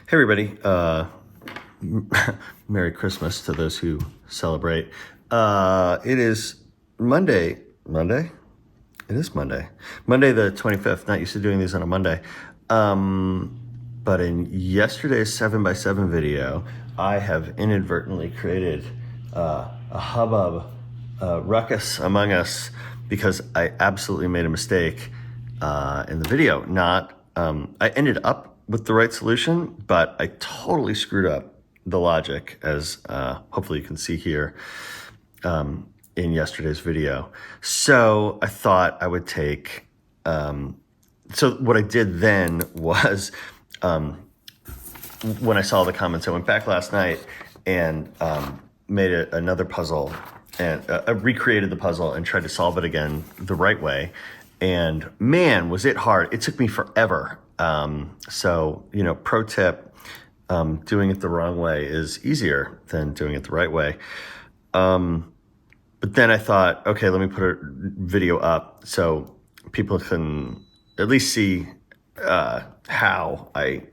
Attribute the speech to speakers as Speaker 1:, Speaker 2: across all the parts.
Speaker 1: Hey everybody, Merry Christmas to those who celebrate. It is Monday. Monday? It is Monday. Monday the 25th. Not used to doing these on a Monday. But in yesterday's 7x7 video, I have inadvertently created a hubbub, ruckus among us because I absolutely made a mistake in the video. I ended up with the right solution, but I totally screwed up the logic, as hopefully you can see here in yesterday's video. So I thought I would take, so what I did then was, when I saw the comments, I went back last night and made another puzzle and recreated the puzzle and tried to solve it again the right way. And man, was it hard. It took me forever. So, pro tip, doing it the wrong way is easier than doing it the right way. But then I thought, okay, let me put a video up so people can at least see how I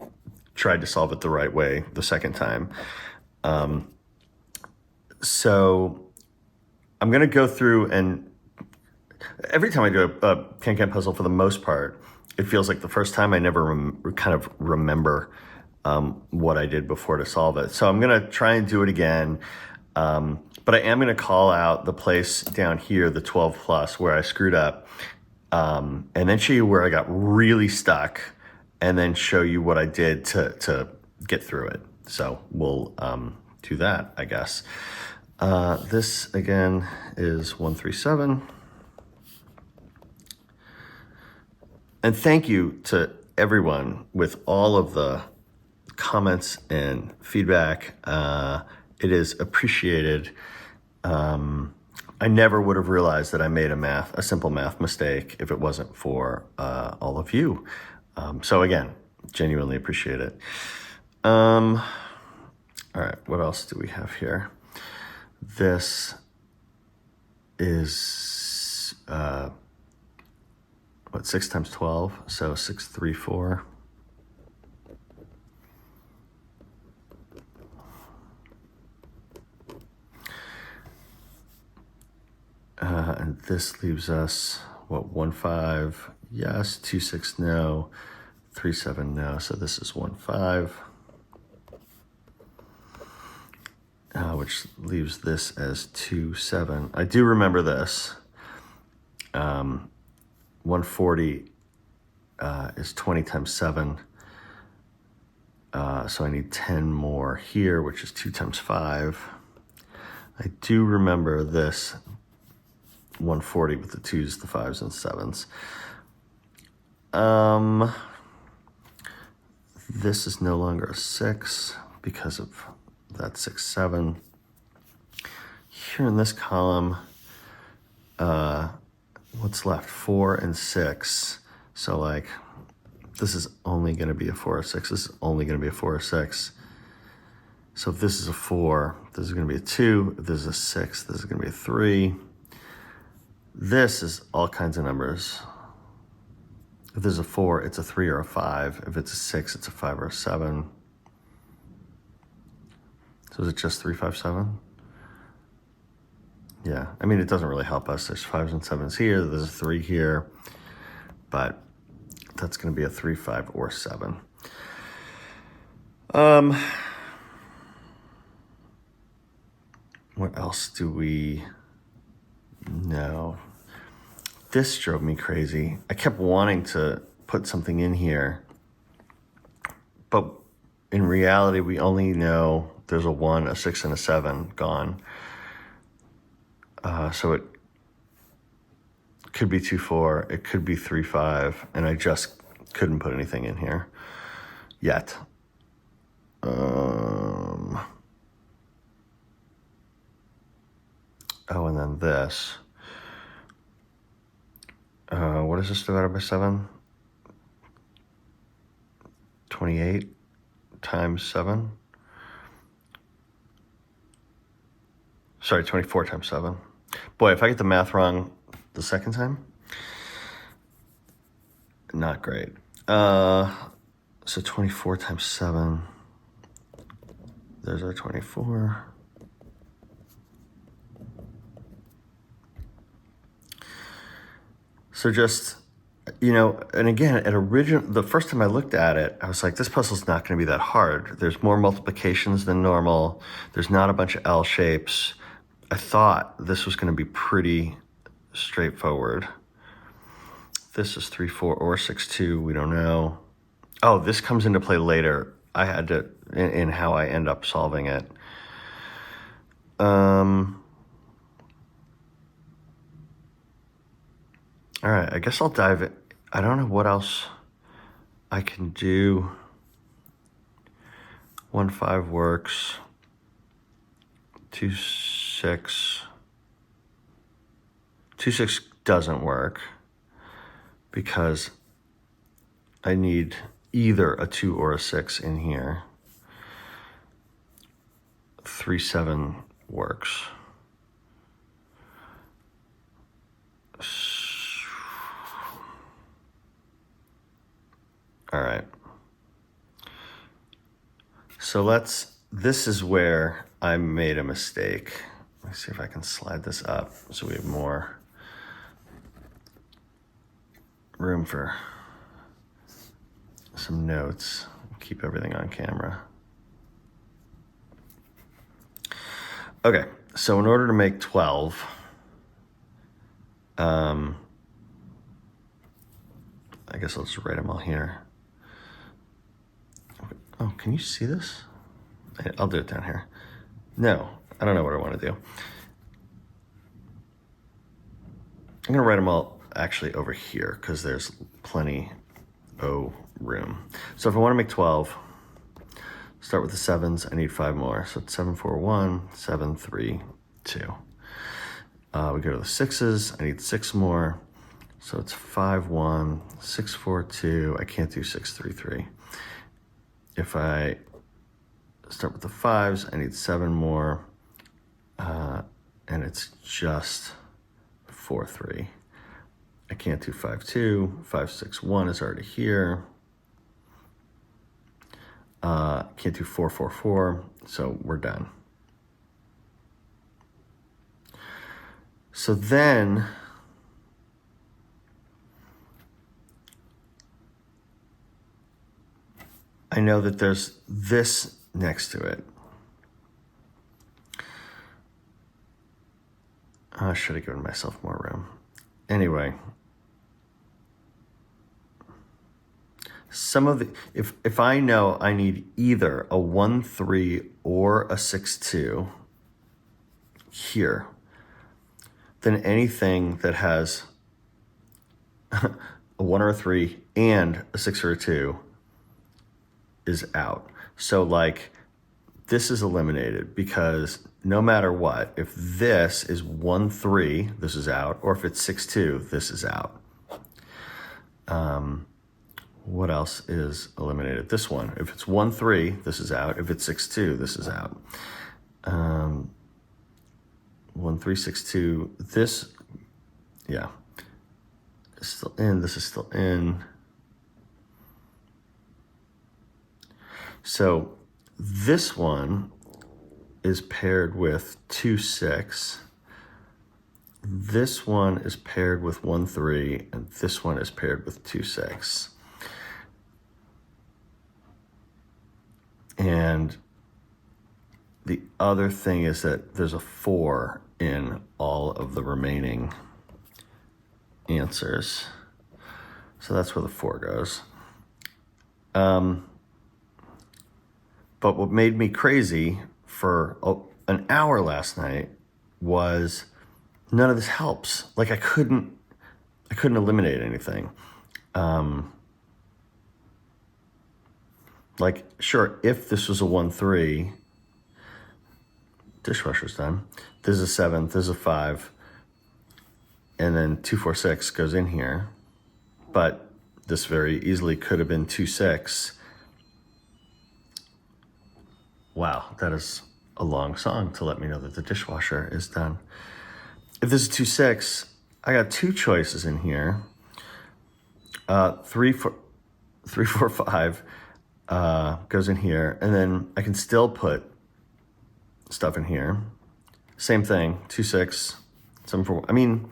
Speaker 1: tried to solve it the right way the second time. So I'm going to go through, and every time I do a KenKen puzzle, for the most part, it feels like the first time I never kind of remember what I did before to solve it. So I'm going to try and do it again. But I am going to call out the place down here, the 12 plus, where I screwed up, and then show you where I got really stuck, and then show you what I did to get through it. So we'll do that, I guess. This, again, is 137. And thank you to everyone with all of the comments and feedback. It is appreciated. I never would have realized that I made a simple math mistake if it wasn't for all of you. So again, genuinely appreciate it. All right, what else do we have here? This is 6 times 12, so 634. And this leaves us, 1-5, yes, 2-6, no, 3-7, no, so this is 1-5, which leaves this as 2-7. I do remember this. 140 is 20 times 7, so I need 10 more here, which is 2 times 5. I do remember this 140 with the 2s, the 5s, and 7s. This is no longer a 6 because of that 6, 7. Here in this column, what's left? 4 and 6. So this is only going to be a 4 or 6. This is only going to be a 4 or 6. So if this is a 4, this is going to be a 2. If this is a 6, this is going to be a 3. This is all kinds of numbers. If there's a 4, it's a 3 or a 5. If it's a 6, it's a 5 or a 7. So is it just 3, 5, 7? Yeah, I mean, it doesn't really help us. There's 5s and 7s here. There's a 3 here. But that's going to be a 3, 5, or 7. What else do we know? This drove me crazy. I kept wanting to put something in here. But in reality, we only know there's a 1, a 6, and a 7 gone. So it could be 2, 4, it could be 3, 5, and I just couldn't put anything in here yet. Oh, and then this. What is this divided by 7? 28 times 7. Sorry, 24 times 7. Boy, if I get the math wrong the second time, not great. So 24 times 7, there's our 24. So just, and again, the first time I looked at it, I was like, this puzzle's not going to be that hard. There's more multiplications than normal. There's not a bunch of L shapes. I thought this was going to be pretty straightforward. This is 3-4 or 6-2. We don't know. Oh, this comes into play later. I had to, in how I end up solving it. All right, I guess I'll dive in. I don't know what else I can do. 1-5 works. 2-6. 2-6 doesn't work because I need either a 2 or a 6 in here. 3-7 works. All right. So this is where I made a mistake. Let's see if I can slide this up so we have more room for some notes. Keep everything on camera. Okay, so in order to make 12, I guess I'll just write them all here. Oh, can you see this? I'll do it down here. No, I don't know what I want to do. I'm going to write them all actually over here because there's plenty of room. So if I want to make 12, start with the 7s. I need 5 more. So it's 7, 4, 1, 7, 3, 2. We go to the 6s. I need 6 more. So it's 5, 1, 6, 4, 2. I can't do 6, 3, 3. If I start with the 5s, I need 7 more, and it's just 4, 3. I can't do 5, 2. 5, 6, 1 is already here. Can't do 4, 4, 4, so we're done. So then I know that there's this next to it. I should have given myself more room. Anyway, if I know I need either a 1-3 or a 6-2 here, then anything that has a 1 or a 3 and a 6 or a 2 is out. So like this is eliminated because no matter what, if this is 1-3, this is out, or if it's 6-2, this is out. What else is eliminated? This one. If it's 1-3, this is out. If it's 6-2, this is out. 1-3, 6-2. This, yeah, is still in. This is still in. So this one is paired with 2-6. This one is paired with 1-3, and this one is paired with 2-6. And the other thing is that there's a 4 in all of the remaining answers. So that's where the 4 goes. But what made me crazy for an hour last night was none of this helps. Like I couldn't eliminate anything. Like, sure, if this was a 1-3, dishwasher's done. This is a 7, this is a 5, and then 2, 4, 6 goes in here. But this very easily could have been 2-6. Wow, that is a long song to let me know that the dishwasher is done. If this is 2-6, I got 2 choices in here. 3, 4, 5 goes in here, and then I can still put stuff in here. Same thing, 2, 6, 7, 4. I mean,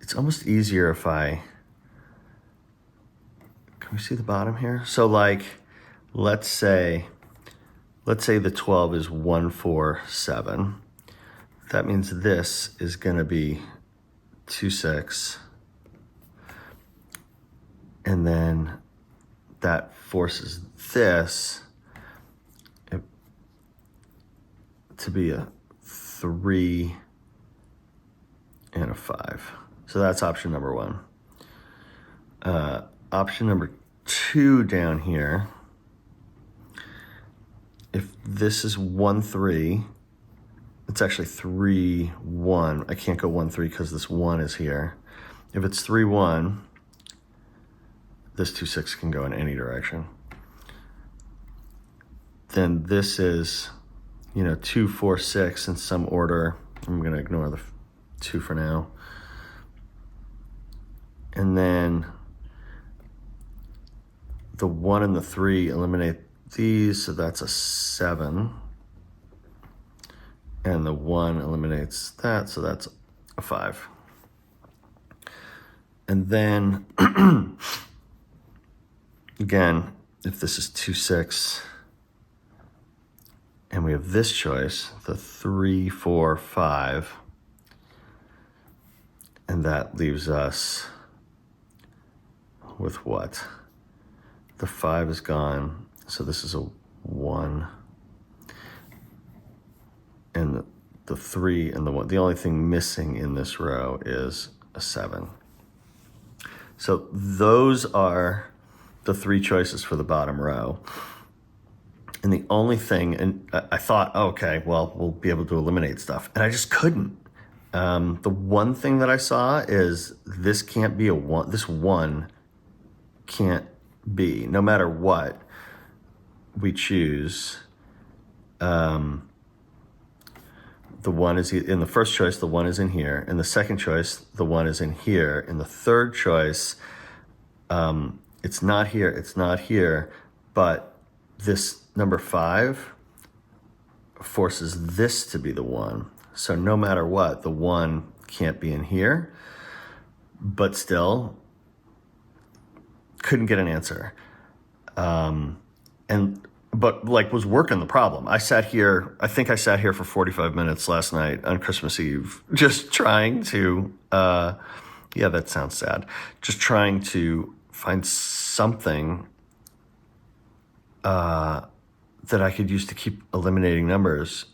Speaker 1: it's almost easier if can we see the bottom here? So like, let's say the 12 is 1, 4, 7. That means this is gonna be 2, 6. And then that forces this to be a 3 and a 5. So that's option number 1. Option number 2 down here, if this is 1, 3, it's actually 3, 1. I can't go 1, 3 because this 1 is here. If it's 3, 1, this 2, 6 can go in any direction. Then this is, 2, 4, 6 in some order. I'm going to ignore the 2 for now. And then the 1 and the 3 eliminate these, so that's a 7. And the 1 eliminates that, so that's a 5. And then, again, if this is 2, 6, and we have this choice, the 3, 4, 5, and that leaves us with what? The 5 is gone, so this is a 1, and the 3 and the 1. The only thing missing in this row is a 7. So those are the 3 choices for the bottom row. And the only thing, and I thought, oh, okay, well, we'll be able to eliminate stuff. And I just couldn't. The one thing that I saw is this can't be a 1. This 1 can't be, no matter what we choose. The 1 is in the first choice, the 1 is in here. In the second choice, the 1 is in here. In the third choice, it's not here, it's not here, but this number 5 forces this to be the 1. So no matter what, the 1 can't be in here, but still couldn't get an answer. But was working the problem. I think I sat here for 45 minutes last night on Christmas Eve, just trying to, yeah, that sounds sad. Just trying to find something that I could use to keep eliminating numbers,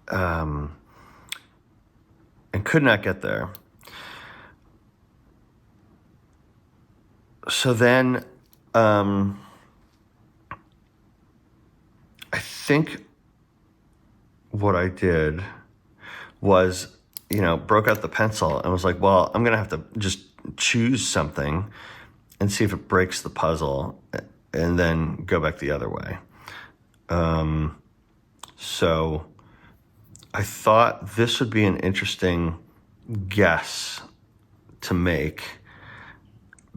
Speaker 1: and could not get there. So then, I think what I did was, broke out the pencil and was like, well, I'm going to have to just choose something and see if it breaks the puzzle and then go back the other way. So I thought this would be an interesting guess to make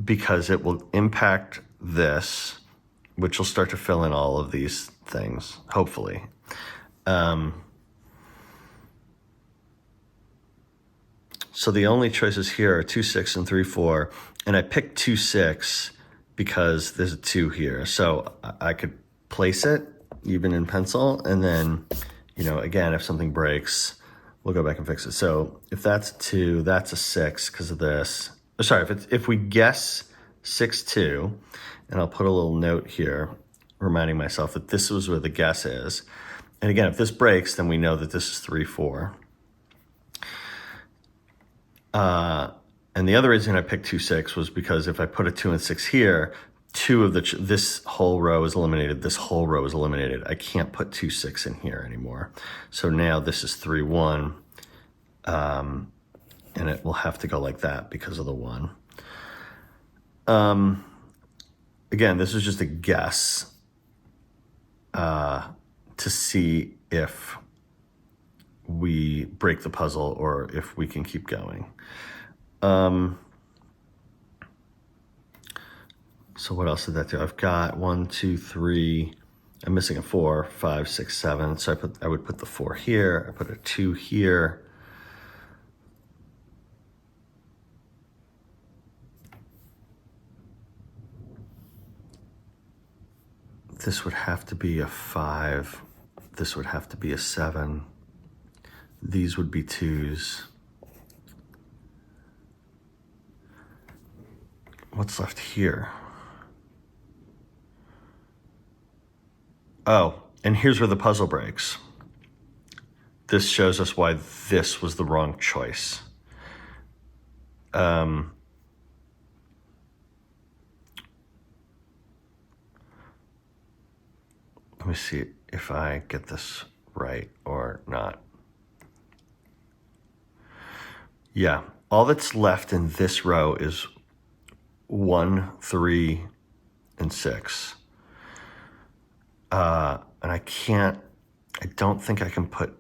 Speaker 1: because it will impact this, which will start to fill in all of these things, hopefully. So the only choices here are 2, 6, and 3, 4. And I picked 2, 6 because there's a 2 here. So I could place it even in pencil. And then, again, if something breaks, we'll go back and fix it. So if that's a 2, that's a 6 because of this. Sorry, if we guess 6, 2, and I'll put a little note here reminding myself that this was where the guess is. And again, if this breaks, then we know that this is 3, 4. And the other reason I picked 2, 6 was because if I put a 2 and 6 here, 2 of this whole row is eliminated. This whole row is eliminated. I can't put 2, 6 in here anymore. So now this is 3, 1, and it will have to go like that because of the 1. Again, this is just a guess to see if we break the puzzle or if we can keep going. So what else did that do? I've got 1, 2, 3, I'm missing a 4, 5, 6, 7. So I would put the 4 here. I put a 2 here. This would have to be a 5. This would have to be a 7. These would be 2s. What's left here? Oh, and here's where the puzzle breaks. This shows us why this was the wrong choice. Let me see if I get this right or not. Yeah, all that's left in this row is 1, 3, and 6. And I don't think I can put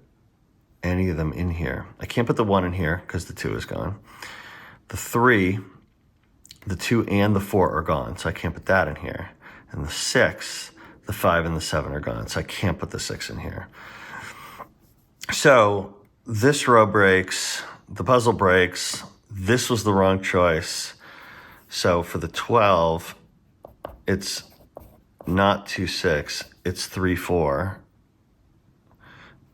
Speaker 1: any of them in here. I can't put the 1 in here because the 2 is gone. The 3, the 2 and the 4 are gone, so I can't put that in here. And the 6, the 5 and the 7 are gone, so I can't put the 6 in here. So this row breaks, the puzzle breaks, this was the wrong choice. So for the 12, it's not 2, 6, it's 3, 4.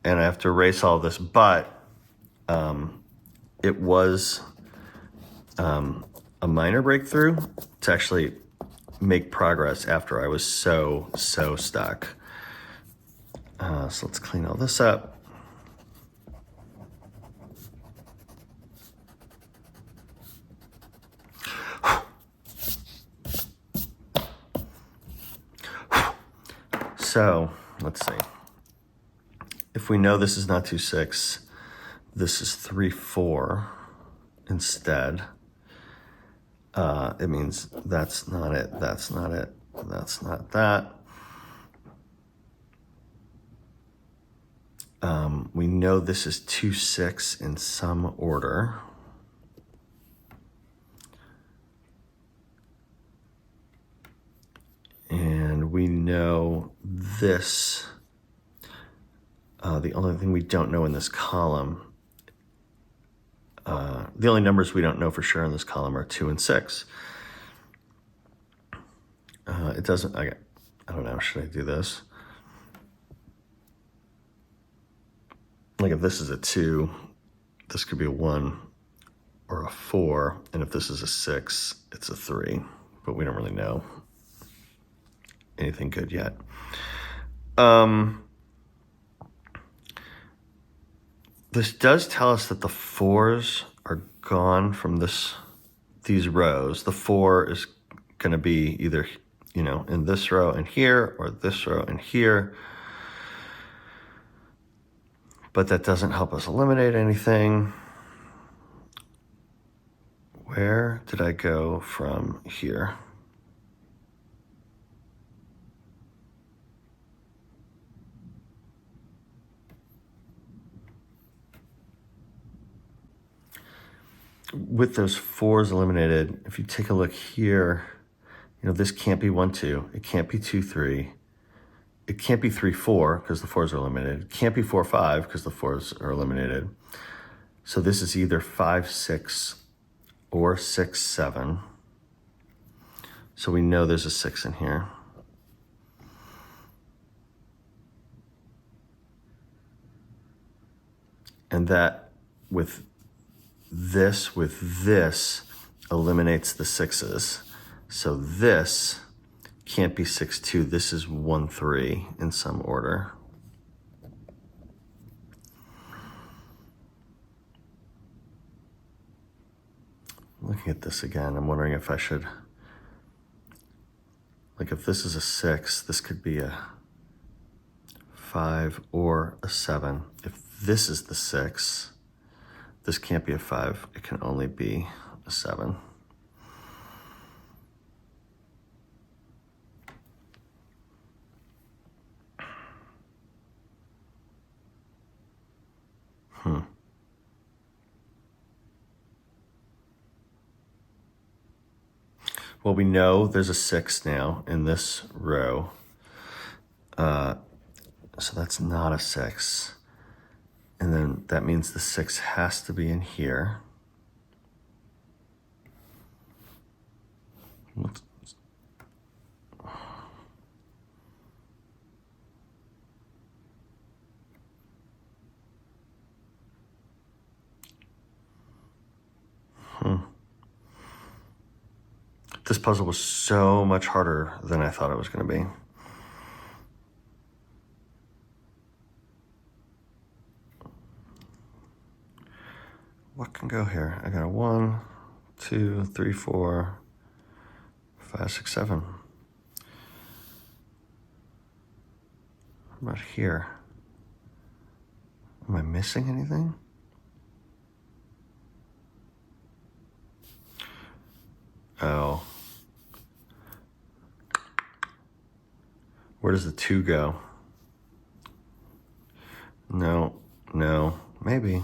Speaker 1: And I have to erase all this, but it was a minor breakthrough to actually make progress after I was so stuck. So let's clean all this up. So let's see. If we know this is not 2, 6, this is 3, 4 instead. It means that's not it, that's not it, that's not that. We know this is 2, 6 in some order. And we know this, the only thing we don't know in this column, the only numbers we don't know for sure in this column are 2 and 6. It doesn't, I don't know, should I do this? Like if this is a 2, this could be a 1 or a 4. And if this is a 6, it's a 3, but we don't really know anything good yet. This does tell us that the 4s are gone from these rows. The 4 is going to be either, in this row and here, or this row and here. But that doesn't help us eliminate anything. Where did I go from here? With those 4s eliminated, if you take a look here, this can't be 1, 2. It can't be 2, 3. It can't be 3, 4 because the 4s are eliminated. It can't be 4, 5 because the 4s are eliminated. So this is either 5, 6 or 6, 7. So we know there's a 6 in here. And that with this eliminates the 6s. So this can't be 6, 2. This is 1, 3 in some order. Looking at this again, I'm wondering if I should, like if this is a 6, this could be a 5 or a 7. If this is the 6, this can't be a 5. It can only be a 7. Well, we know there's a 6 now in this row. So that's not a 6. And then that means the 6 has to be in here. This puzzle was so much harder than I thought it was going to be. What can go here? I got a 1, 2, 3, 4, 5, 6, 7. What about here? Am I missing anything? Oh. Where does the 2 go? No, no, maybe.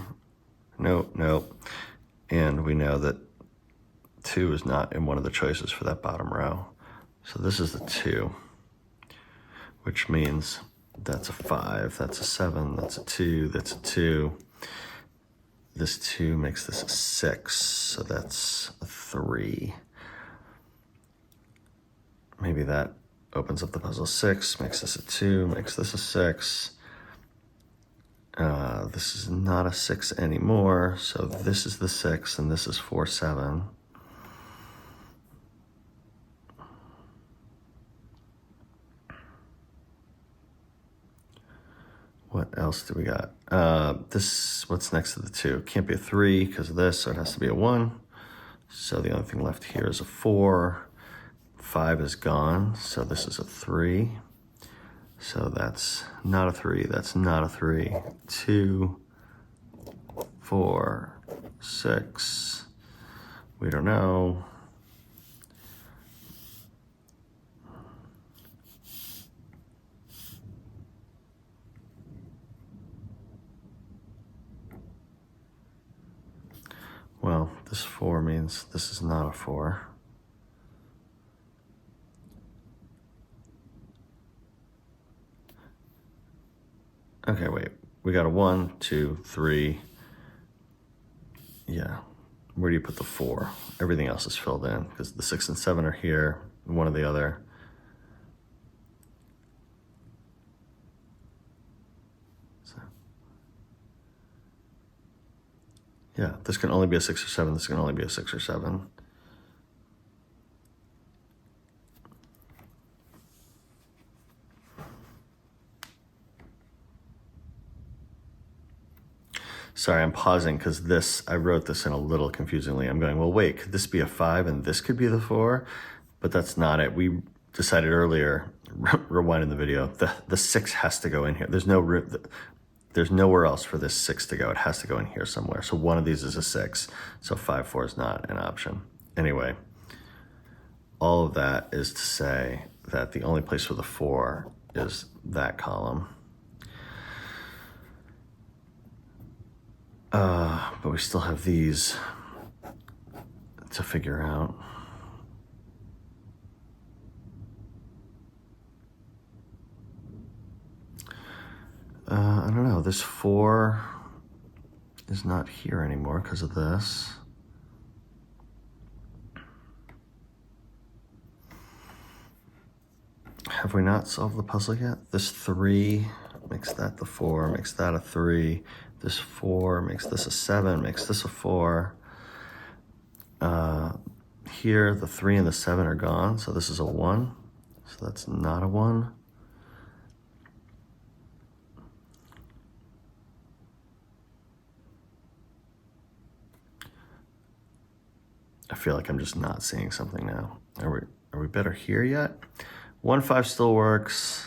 Speaker 1: Nope, nope. And we know that 2 is not in one of the choices for that bottom row. So this is the 2, which means that's a 5, that's a 7, that's a 2, that's a 2. This 2 makes this a 6, so that's a 3. Maybe that opens up the puzzle. 6 makes this a 2, makes this a 6. This is not a 6 anymore, so this is the 6, and this is 4, 7. What else do we got? What's next to the 2? Can't be a 3 because of this, so it has to be a 1. So the only thing left here is a 4. 5 is gone, so this is a 3. So that's not a 3, that's not a 3. 2, 4, 6. We don't know. Well, this 4 means this is not a 4. Okay, wait. We got a 1, 2, 3. Yeah. Where do you put the 4? Everything else is filled in because the 6 and 7 are here, one or the other. So, yeah, this can only be a 6 or 7. This can only be a 6 or 7. Sorry, I'm pausing because I wrote this in a little confusingly. I'm going, well, wait, could this be a 5 and this could be the 4? But that's not it. We decided earlier, rewinding the video, the 6 has to go in here. There's no room, there's nowhere else for this 6 to go. It has to go in here somewhere. So one of these is a 6. So 5, 4 is not an option. Anyway, all of that is to say that the only place for the 4 is that column. But we still have these to figure out. I don't know, this 4 is not here anymore because of this. Have we not solved the puzzle yet? This 3 makes that the 4, makes that a 3. This 4 makes this a 7, makes this a 4. Here, the 3 and the 7 are gone, so this is a 1. So that's not a 1. I feel like I'm just not seeing something now. Are we better here yet? 1, 5 still works.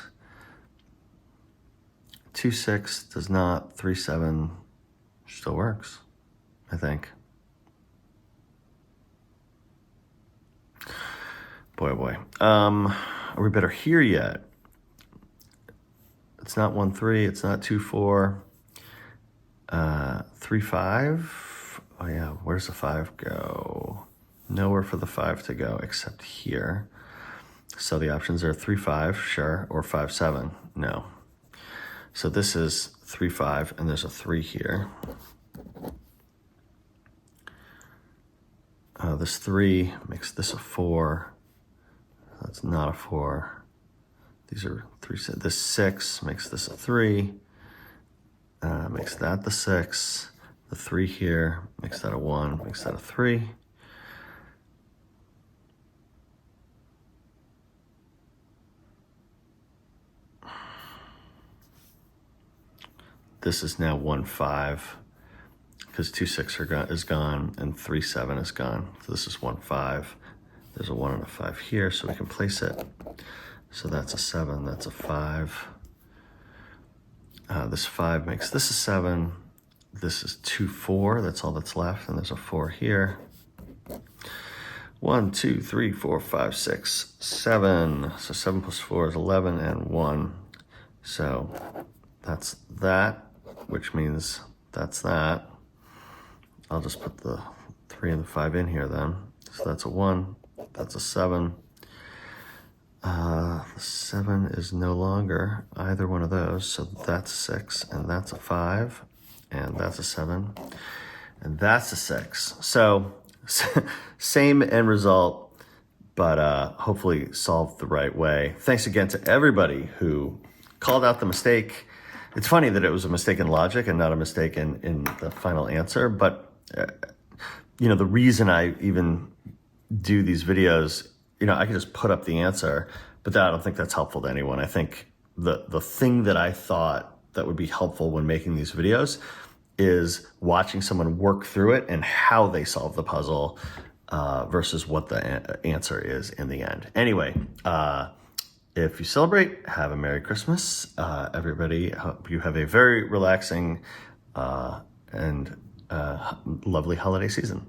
Speaker 1: 2, 6 does not. 3, 7 still works, I think. Boy, oh boy. Are we better here yet? It's not 1, 3. It's not 2, 4. 3, 5. Oh yeah, where's the 5 go? Nowhere for the 5 to go except here. So the options are 3, 5, sure, or 5, 7, no. So this is 3, 5, and there's a 3 here. This 3 makes this a 4. That's not a 4. These are 3. This 6 makes this a 3. Makes that the 6. The 3 here makes that a 1. Makes that a 3. This is now 1, 5. Because 2, 6 is gone, and 3, 7 is gone. So this is 1, 5. There's a 1 and a 5 here, so we can place it. So that's a 7, that's a 5. This 5 makes this a 7. This is 2, 4, that's all that's left, and there's a 4 here. 1, 2, 3, 4, 5, 6, 7. So 7 plus 4 is 11, and 1. So that's that, which means that's that. I'll just put the 3 and the 5 in here then. So that's a 1, that's a 7. The 7 is no longer either one of those, so that's 6, and that's a 5, and that's a 7, and that's a 6. So same end result, but hopefully solved the right way. Thanks again to everybody who called out the mistake. It's funny that it was a mistake in logic and not a mistake in the final answer, but the reason I even do these videos, I can just put up the answer, but I don't think that's helpful to anyone. I think the thing that I thought that would be helpful when making these videos is watching someone work through it and how they solve the puzzle versus what the answer is in the end. Anyway, if you celebrate, have a Merry Christmas. Everybody, hope you have a very relaxing and lovely holiday season.